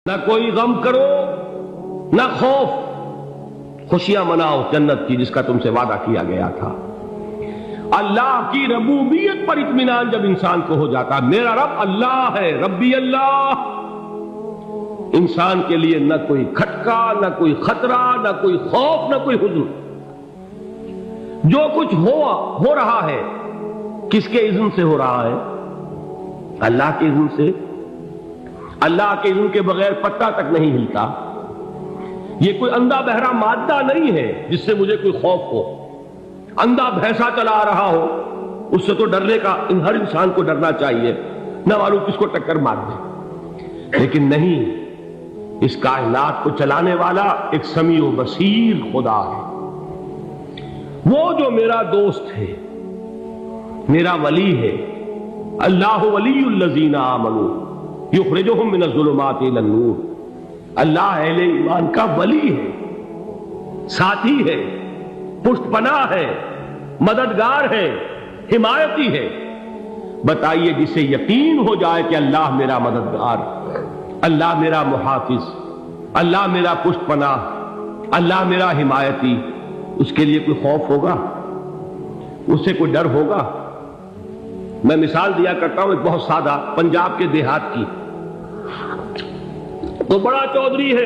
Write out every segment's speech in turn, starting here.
نہ کوئی غم کرو نہ خوف، خوشیاں مناؤ جنت کی جس کا تم سے وعدہ کیا گیا تھا۔ اللہ کی ربوبیت پر اطمینان جب انسان کو ہو جاتا، میرا رب اللہ ہے، ربی اللہ، انسان کے لیے نہ کوئی کھٹکا، نہ کوئی خطرہ، نہ کوئی خوف، نہ کوئی حزن۔ جو کچھ ہو رہا ہے کس کے اذن سے ہو رہا ہے؟ اللہ کے اذن سے۔ اللہ کے اذن کے بغیر پتا تک نہیں ہلتا۔ یہ کوئی اندھا بہرا مادہ نہیں ہے جس سے مجھے کوئی خوف ہو۔ اندھا بھینسا چلا آ رہا ہو اس سے تو ڈرنے کا ہر انسان کو ڈرنا چاہیے، نہ معلوم کس کو ٹکر مار دے۔ لیکن نہیں، اس کائنات کو چلانے والا ایک سمیع و بصیر خدا ہے، وہ جو میرا دوست ہے، میرا ولی ہے۔ اللہ ولی الذین آمنوا یخرجہم من الظلمات الی النور۔ اللہ اہل ایمان کا ولی ہے، ساتھی ہے، پشت پناہ ہے، مددگار ہے، حمایتی ہے۔ بتائیے جسے یقین ہو جائے کہ اللہ میرا مددگار، اللہ میرا محافظ، اللہ میرا پشت پناہ، اللہ میرا حمایتی، اس کے لیے کوئی خوف ہوگا؟ اس سے کوئی ڈر ہوگا؟ میں مثال دیا کرتا ہوں ایک بہت سادہ، پنجاب کے دیہات کی۔ تو بڑا چودھری ہے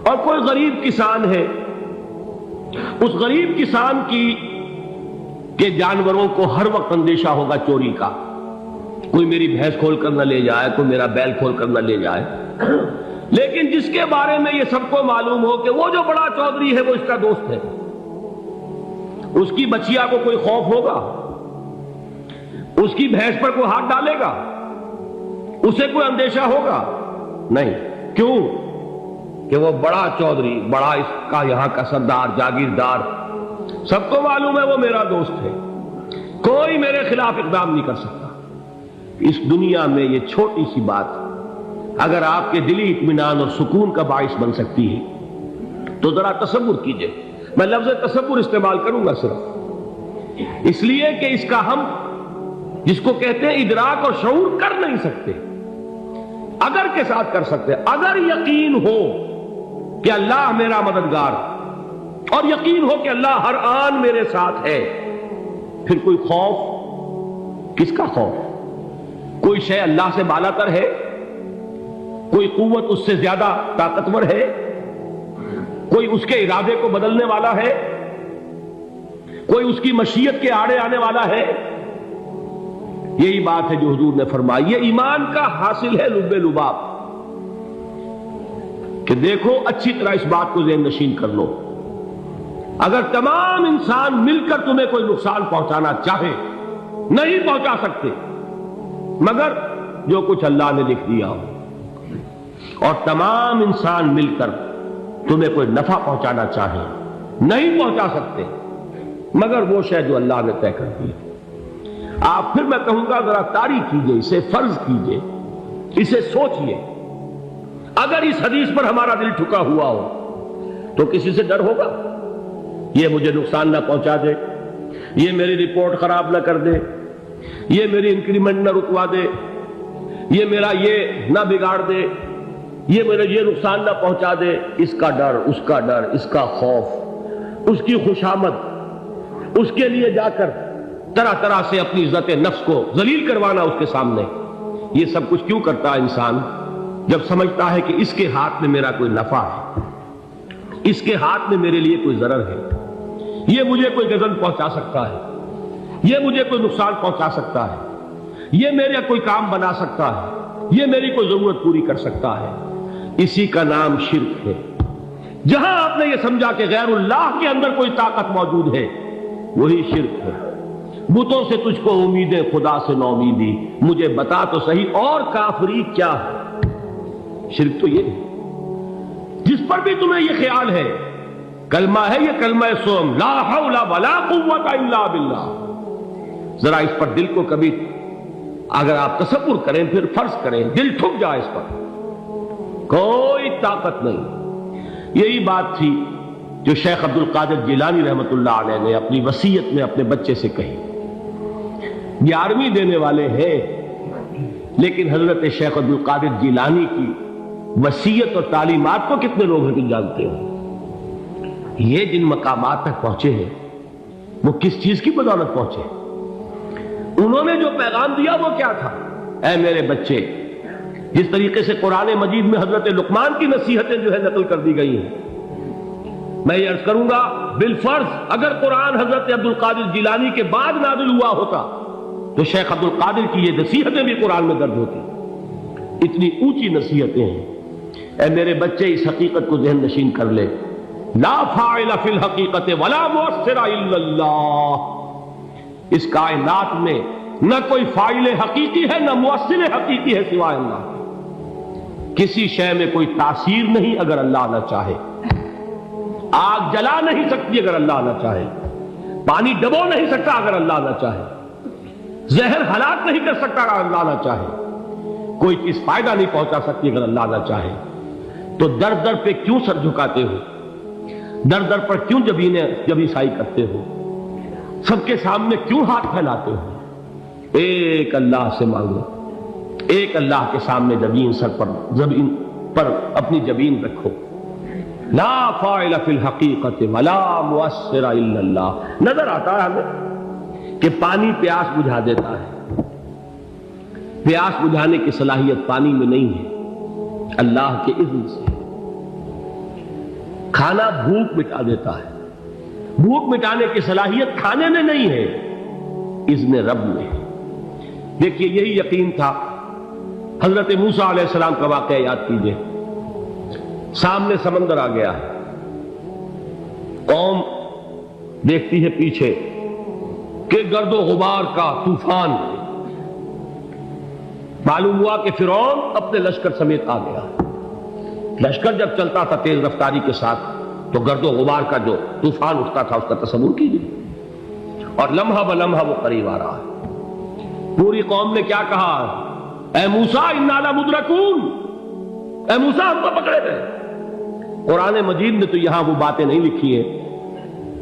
اور کوئی غریب کسان ہے۔ اس غریب کسان کے جانوروں کو ہر وقت اندیشہ ہوگا چوری کا، کوئی میری بھینس کھول کر نہ لے جائے، کوئی میرا بیل کھول کر نہ لے جائے۔ لیکن جس کے بارے میں یہ سب کو معلوم ہو کہ وہ جو بڑا چودھری ہے وہ اس کا دوست ہے، اس کی بچیا کو کوئی خوف ہوگا؟ اس کی بھینس پر کوئی ہاتھ ڈالے گا؟ اسے کوئی اندیشہ ہوگا؟ نہیں۔ کیوں؟ کہ وہ بڑا چودھری، بڑا اس کا یہاں کا سردار، جاگیردار، سب کو معلوم ہے وہ میرا دوست ہے، کوئی میرے خلاف اقدام نہیں کر سکتا۔ اس دنیا میں یہ چھوٹی سی بات اگر آپ کے دلی اطمینان اور سکون کا باعث بن سکتی ہے تو ذرا تصور کیجئے۔ میں لفظ تصور استعمال کروں گا صرف اس لیے کہ اس کا ہم جس کو کہتے ہیں ادراک اور شعور کر نہیں سکتے، اگر کے ساتھ کر سکتے۔ اگر یقین ہو کہ اللہ میرا مددگار اور یقین ہو کہ اللہ ہر آن میرے ساتھ ہے، پھر کوئی خوف؟ کس کا خوف؟ کوئی شے اللہ سے بالا تر ہے؟ کوئی قوت اس سے زیادہ طاقتور ہے؟ کوئی اس کے ارادے کو بدلنے والا ہے؟ کوئی اس کی مشیت کے آڑے آنے والا ہے؟ یہی بات ہے جو حضور نے فرمائی، یہ ایمان کا حاصل ہے لب لباب، کہ دیکھو اچھی طرح اس بات کو ذہن نشین کر لو، اگر تمام انسان مل کر تمہیں کوئی نقصان پہنچانا چاہے نہیں پہنچا سکتے، مگر جو کچھ اللہ نے لکھ دیا ہو، اور تمام انسان مل کر تمہیں کوئی نفع پہنچانا چاہے نہیں پہنچا سکتے، مگر وہ شے جو اللہ نے طے کر دی۔ آپ پھر میں کہوں گا ذرا طاری کیجئے، اسے فرض کیجئے، اسے سوچئے۔ اگر اس حدیث پر ہمارا دل ٹھکا ہوا ہو تو کسی سے ڈر ہوگا؟ یہ مجھے نقصان نہ پہنچا دے، یہ میری رپورٹ خراب نہ کر دے، یہ میری انکریمنٹ نہ رکوا دے، یہ میرا یہ نہ بگاڑ دے، یہ میرا یہ نقصان نہ پہنچا دے۔ اس کا ڈر، اس کا ڈر، اس کا خوف، اس کی خوشامد، اس کے لیے جا کر طرح طرح سے اپنی عزت نفس کو ذلیل کروانا اس کے سامنے، یہ سب کچھ کیوں کرتا ہے انسان؟ جب سمجھتا ہے کہ اس کے ہاتھ میں میرا کوئی نفع ہے، اس کے ہاتھ میں میرے لیے کوئی ضرر ہے، یہ مجھے کوئی غضب پہنچا سکتا ہے، یہ مجھے کوئی نقصان پہنچا سکتا ہے، یہ میرا کوئی کام بنا سکتا ہے، یہ میری کوئی ضرورت پوری کر سکتا ہے، اسی کا نام شرک ہے۔ جہاں آپ نے یہ سمجھا کہ غیر اللہ کے اندر کوئی طاقت موجود ہے، وہی شرک ہے۔ بتوں سے تجھ کو امیدیں، خدا سے نو امیدی، مجھے بتا تو صحیح اور کافری کیا ہے؟ شرک تو یہ ہے جس پر بھی تمہیں یہ خیال ہے، کلمہ ہے یہ کلمہ سوم، لا حول ولا قوت الا باللہ۔ ذرا اس پر دل کو کبھی اگر آپ تصور کریں، پھر فرض کریں، دل ٹھک جائے اس پر، کوئی طاقت نہیں۔ یہی بات تھی جو شیخ عبد القادر جیلانی رحمۃ اللہ علیہ نے اپنی وصیت میں اپنے بچے سے کہی۔ 11ویں دینے والے ہیں، لیکن حضرت شیخ عبد القادر جیلانی کی وصیت اور تعلیمات کو کتنے لوگ ہیں تم جانتے ہو؟ یہ جن مقامات تک پہنچے ہیں وہ کس چیز کی بدولت پہنچے؟ انہوں نے جو پیغام دیا وہ کیا تھا؟ اے میرے بچے، جس طریقے سے قرآن مجید میں حضرت لقمان کی نصیحتیں جو ہے نقل کر دی گئی ہیں، میں یہ عرض کروں گا بالفرض اگر قرآن حضرت عبد القادر جیلانی کے بعد نازل ہوا ہوتا تو شیخ عبد القادر کی یہ نصیحتیں بھی قرآن میں درج ہوتی۔ اتنی اونچی نصیحتیں ہیں۔ اے میرے بچے، اس حقیقت کو ذہن نشین کر لے، لا فاعل فی الحقیقت ولا مؤثر الا اللہ۔ اس کائنات میں نہ کوئی فاعل حقیقی ہے نہ مؤثر حقیقی ہے سوائے اللہ۔ کسی شے میں کوئی تاثیر نہیں اگر اللہ نہ چاہے۔ آگ جلا نہیں سکتی اگر اللہ نہ چاہے، پانی ڈبو نہیں سکتا اگر اللہ نہ چاہے، زہر ہلاک نہیں کر سکتا اگر اللہ نہ چاہے، کوئی چیز فائدہ نہیں پہنچا سکتی اگر اللہ نہ چاہے۔ تو در در پہ کیوں سر جھکاتے ہو؟ در در پر کیوں جبیں سائی کرتے ہو؟ سب کے سامنے کیوں ہاتھ پھیلاتے ہو؟ ایک اللہ سے مانگو، ایک اللہ کے سامنے زمین پر اپنی جبین رکھو۔ لا فاعل فی الحقیقت ولا مؤثر الا اللہ۔ نظر آتا ہے ہمیں کہ پانی پیاس بجھا دیتا ہے، پیاس بجھانے کی صلاحیت پانی میں نہیں ہے، اللہ کے اذن سے۔ کھانا بھوک مٹا دیتا ہے، بھوک مٹانے کی صلاحیت کھانے میں نہیں ہے، اذن رب میں۔ دیکھیے یہی یقین تھا حضرت موسیٰ علیہ السلام کا واقعہ یاد کیجئے۔ سامنے سمندر آ گیا ہے، قوم دیکھتی ہے پیچھے کہ گرد و غبار کا طوفان۔ معلوم ہوا کہ فرعون اپنے لشکر سمیت آ گیا۔ لشکر جب چلتا تھا تیز رفتاری کے ساتھ تو گرد و غبار کا جو طوفان اٹھتا تھا اس کا تصور کیجیے، اور لمحہ بلمحہ وہ قریب آ رہا ہے۔ پوری قوم نے کیا کہا؟ اے موسیٰ انا لمدرکون، اے موسیٰ ہم کو پکڑے گئے۔ قرآن مجید نے تو یہاں وہ باتیں نہیں لکھی ہیں،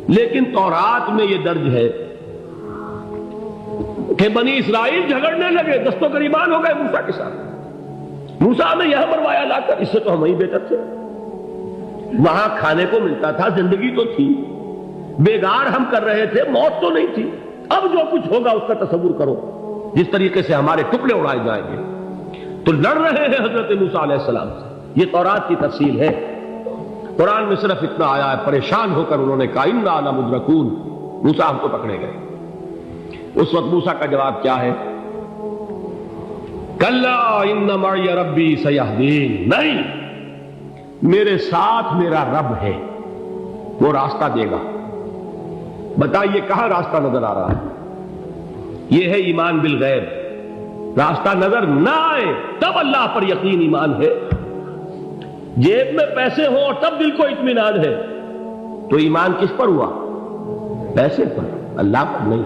لیکن تورات میں یہ درج ہے کہ بنی اسرائیل جھگڑنے لگے، دست و گریبان ہو گئے موسیٰ کے ساتھ۔ موسیٰ نے یہاں مروایا لا کر، اس سے تو ہم ہی بہتر تھے، وہاں کھانے کو ملتا تھا، زندگی تو تھی، بیگار ہم کر رہے تھے، موت تو نہیں تھی۔ اب جو کچھ ہوگا اس کا تصور کرو، جس طریقے سے ہمارے ٹکڑے اڑائے جائیں گے۔ تو لڑ رہے ہیں حضرت موسیٰ علیہ السلام سے۔ یہ تورات کی تفصیل ہے، قرآن میں صرف اتنا آیا ہے، پریشان ہو کر انہوں نے کہا انا لمدرکون، موسیٰ ہم کو پکڑے گئے۔ اس وقت موسیٰ کا جواب کیا ہے؟ کلا ان معی ربی سیہدین، نہیں، میرے ساتھ میرا رب ہے، وہ راستہ دے گا۔ بتائیے کہاں راستہ نظر آ رہا ہے؟ یہ ہے ایمان بالغیب۔ راستہ نظر نہ آئے تب اللہ پر یقین ایمان ہے۔ جیب میں پیسے ہوں اور تب دل کو اطمینان ہے تو ایمان کس پر ہوا؟ پیسے پر، اللہ پر نہیں۔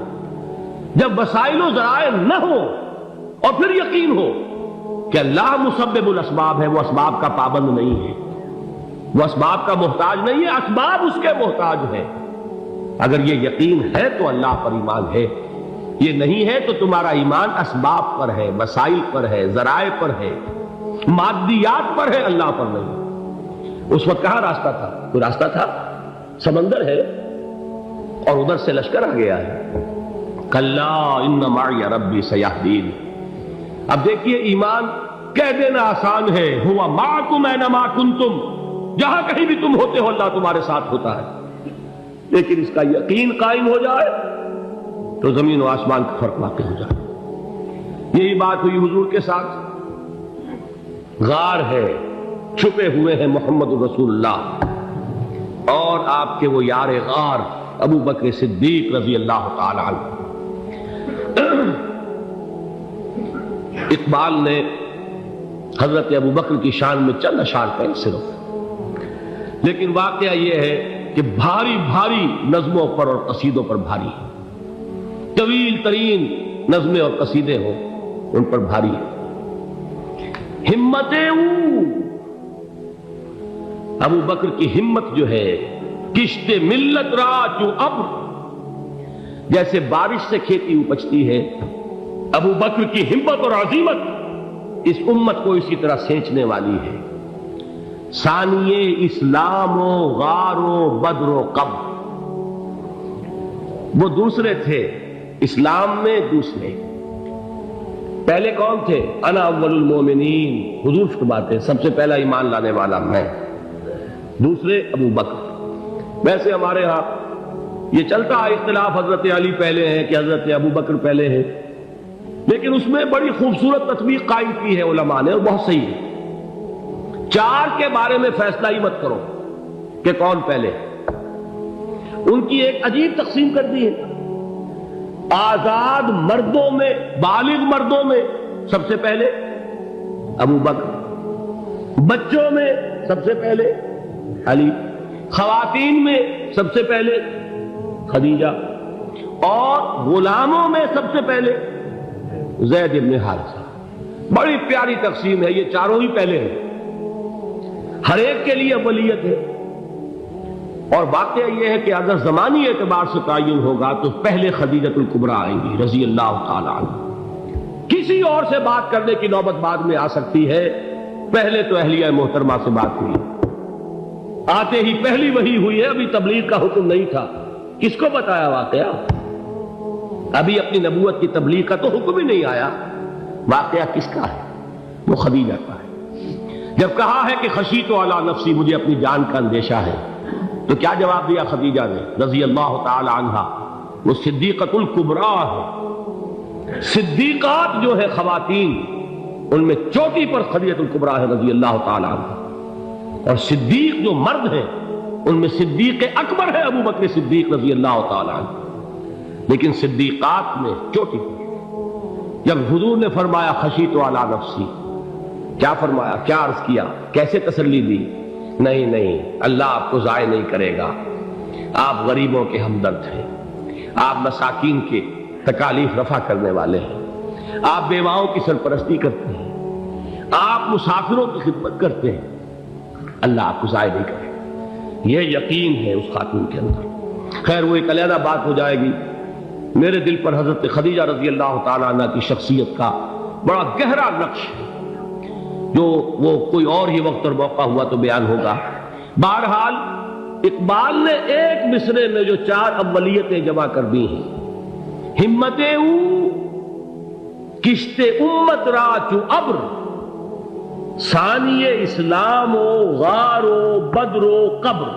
جب وسائل و ذرائع نہ ہو اور پھر یقین ہو کہ اللہ مسبب الاسباب ہے، وہ اسباب کا پابند نہیں ہے، وہ اسباب کا محتاج نہیں ہے، اسباب اس کے محتاج ہے۔ اگر یہ یقین ہے تو اللہ پر ایمان ہے، یہ نہیں ہے تو تمہارا ایمان اسباب پر ہے، وسائل پر ہے، ذرائع پر ہے، مادیات پر ہے، اللہ پر نہیں۔ اس وقت کہاں راستہ تھا؟ کوئی راستہ تھا؟ سمندر ہے اور ادھر سے لشکر آ گیا ہے۔ کلا ان معی ربی سیہدین۔ اب دیکھیے ایمان کہہ دینا آسان ہے، ہوا معکم اینما کنتم، جہاں کہیں بھی تم ہوتے ہو اللہ تمہارے ساتھ ہوتا ہے، لیکن اس کا یقین قائم ہو جائے تو زمین و آسمان کا فرق واقع ہو جائے۔ یہی بات ہوئی حضور کے ساتھ۔ غار ہے، چھپے ہوئے ہیں محمد رسول اللہ اور آپ کے وہ یار غار ابو بکر صدیق رضی اللہ تعالی عنہ۔ اقبال نے حضرت ابو بکر کی شان میں چند اشعار کہے صرف، لیکن واقعہ یہ ہے کہ بھاری بھاری نظموں پر اور قصیدوں پر بھاری ہے، طویل ترین نظمیں اور قصیدے ہوں ان پر بھاری ہے۔ ہمتیں ابو بکر کی ہمت جو ہے، کشت ملت را چوں ابر، جیسے بارش سے کھیتی اپجتی ہے، ابو بکر کی ہمت اور عزیمت اس امت کو اسی طرح سینچنے والی ہے۔ ثانیے اسلام و غار و بدر و قبر، وہ دوسرے تھے اسلام میں، دوسرے پہلے کون تھے؟ انا اول المومنین، حضور فرماتے سب سے پہلا ایمان لانے والا میں، دوسرے ابو بکر۔ ویسے ہمارے ہاں یہ چلتا ہے اختلاف، حضرت علی پہلے ہیں کہ حضرت ابو بکر پہلے ہیں، لیکن اس میں بڑی خوبصورت تطبیق قائم کی ہے علماء نے، اور بہت صحیح ہے۔ چار کے بارے میں فیصلہ ہی مت کرو کہ کون پہلے، ان کی ایک عجیب تقسیم کر دی ہے۔ آزاد مردوں میں، بالغ مردوں میں سب سے پہلے ابو بکر، بچوں میں سب سے پہلے علی، خواتین میں سب سے پہلے خدیجہ، اور غلاموں میں سب سے پہلے زید بن حارثہ۔ بڑی پیاری تقسیم ہے، یہ چاروں ہی پہلے ہیں، ہر ایک کے لیے اولیت ہے۔ اور واقعہ یہ ہے کہ اگر زمانی اعتبار سے تعین ہوگا تو پہلے خدیجۃ الکبریٰ آئیں گی رضی اللہ تعالی عنہ، کسی اور سے بات کرنے کی نوبت بعد میں آ سکتی ہے، پہلے تو اہلیہ محترمہ سے بات ہوئی، آتے ہی پہلی وحی ہوئی ہے، ابھی تبلیغ کا حکم نہیں تھا۔ کس کو بتایا واقعہ؟ ابھی اپنی نبوت کی تبلیغ کا تو حکم ہی نہیں آیا، واقعہ کس کا ہے؟ وہ خدیجہ کا ہے۔ جب کہا ہے کہ خشیت علی نفسی، مجھے اپنی جان کا اندیشہ ہے، تو کیا جواب دیا خدیجہ نے رضی اللہ تعالی عنہا؟ وہ صدیقۃ الکبریٰ ہے، صدیقات جو ہے خواتین ان میں چوٹی پر خدیجۃ الکبریٰ ہے رضی اللہ تعالی عنہا، اور صدیق جو مرد ہیں ان میں صدیق اکبر ہے ابو بکر صدیق رضی اللہ تعالی عنہ، لیکن صدیقات میں چوٹی پر۔ جب حضور نے فرمایا خشیت علی نفسی، کیا فرمایا، کیا عرض کیا، کیسے تسلی دی؟ نہیں نہیں، اللہ آپ کو ضائع نہیں کرے گا، آپ غریبوں کے ہمدرد ہیں، آپ مساکین کے تکالیف رفع کرنے والے ہیں، آپ بیواؤں کی سرپرستی کرتے ہیں، آپ مسافروں کی خدمت کرتے ہیں، اللہ آپ کو ضائع نہیں کرے گا۔ یہ یقین ہے اس خاتون کے اندر۔ خیر وہ ایک علیحدہ بات ہو جائے گی۔ میرے دل پر حضرت خدیجہ رضی اللہ تعالیٰ عنہ کی شخصیت کا بڑا گہرا نقش ہے، جو وہ کوئی اور ہی وقت اور موقع ہوا تو بیان ہوگا۔ بہرحال اقبال نے ایک مصرے میں جو چار اولیتیں جمع کر دی ہیں، ہمتیں او کشت امت را چو ابر، ثانی اسلام و غار و بدر و قبر۔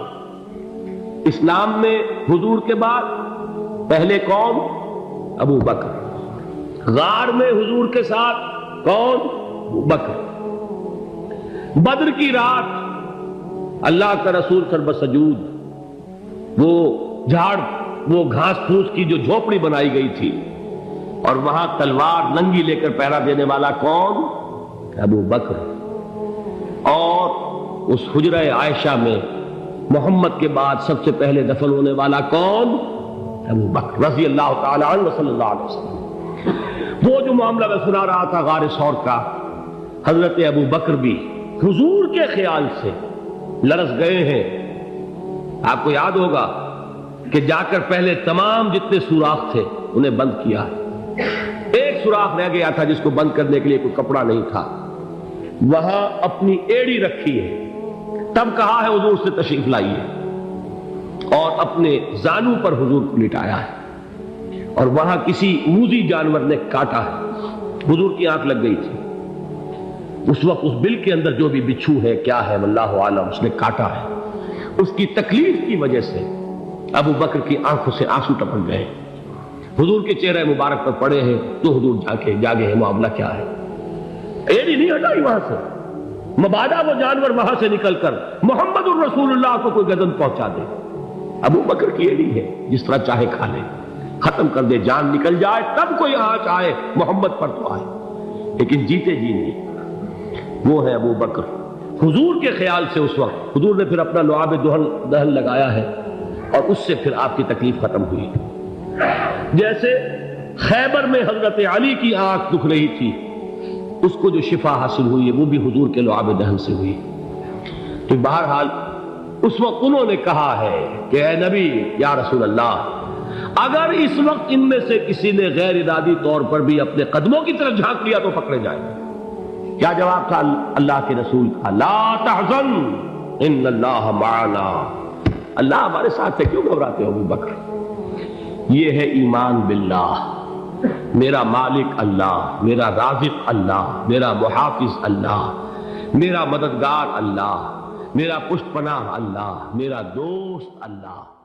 اسلام میں حضور کے بعد پہلے کون؟ ابو بکر۔ غار میں حضور کے ساتھ کون؟ ابو بکر۔ بدر کی رات اللہ کا رسول سر سجود، وہ جھاڑ، وہ گھاس پھوس کی جو جھوپڑی بنائی گئی تھی، اور وہاں تلوار ننگی لے کر پہرا دینے والا کون؟ ابو بکر۔ اور اس حجرہ عائشہ میں محمد کے بعد سب سے پہلے دفن ہونے والا کون؟ ابو بکر رضی اللہ تعالی عنہ صلی اللہ علیہ وسلم۔ وہ جو معاملہ میں سنا رہا تھا غار ثور کا، حضرت ابو بکر بھی حضور کے خیال سے لرز گئے ہیں۔ آپ کو یاد ہوگا کہ جا کر پہلے تمام جتنے سوراخ تھے انہیں بند کیا ہے، ایک سوراخ رہ گیا تھا جس کو بند کرنے کے لیے کوئی کپڑا نہیں تھا، وہاں اپنی ایڑی رکھی ہے، تب کہا ہے حضور سے تشریف لائیے، اور اپنے زانو پر حضور کو لٹایا ہے، اور وہاں کسی موذی جانور نے کاٹا ہے، حضور کی آنکھ لگ گئی تھی، اس وقت اس بل کے اندر جو بھی بچھو ہے کیا ہے واللہ عالم، اس نے کاٹا ہے، اس کی تکلیف کی وجہ سے ابو بکر کی آنکھوں سے آنسو ٹپک گئے، حضور کے چہرے مبارک پر پڑے ہیں، تو حضور جاگے ہیں، معاملہ کیا ہے؟ ایڑی نہیں ہٹائی وہاں سے، مبادا وہ جانور وہاں سے نکل کر محمد الرسول اللہ کو کوئی گزن پہنچا دے، ابو بکر کی ایڑی ہے، جس طرح چاہے کھا لے، ختم کر دے، جان نکل جائے تب کوئی آنچ آئے، محمد پر تو آئے، لیکن جیتے جی نہیں۔ وہ ہے ابو بکر حضور کے خیال سے۔ اس وقت حضور نے پھر اپنا لعاب دہن لگایا ہے، اور اس سے پھر آپ کی تکلیف ختم ہوئی۔ جیسے خیبر میں حضرت علی کی آنکھ دکھ رہی تھی، اس کو جو شفا حاصل ہوئی ہے وہ بھی حضور کے لعاب دہن سے ہوئی۔ تو بہرحال اس وقت انہوں نے کہا ہے کہ اے نبی یا رسول اللہ، اگر اس وقت ان میں سے کسی نے غیر ارادی طور پر بھی اپنے قدموں کی طرف جھانک لیا تو پکڑے جائیں گے۔ کیا جواب تھا اللہ کے رسول کا؟ لا تحزن ان اللہ معنا، اللہ ہمارے ساتھ ہے، کیوں گھبراتے ہو ابو بکر؟ یہ ہے ایمان باللہ، میرا مالک اللہ، میرا رازق اللہ، میرا محافظ اللہ، میرا مددگار اللہ، میرا پشت پناہ اللہ، میرا دوست اللہ۔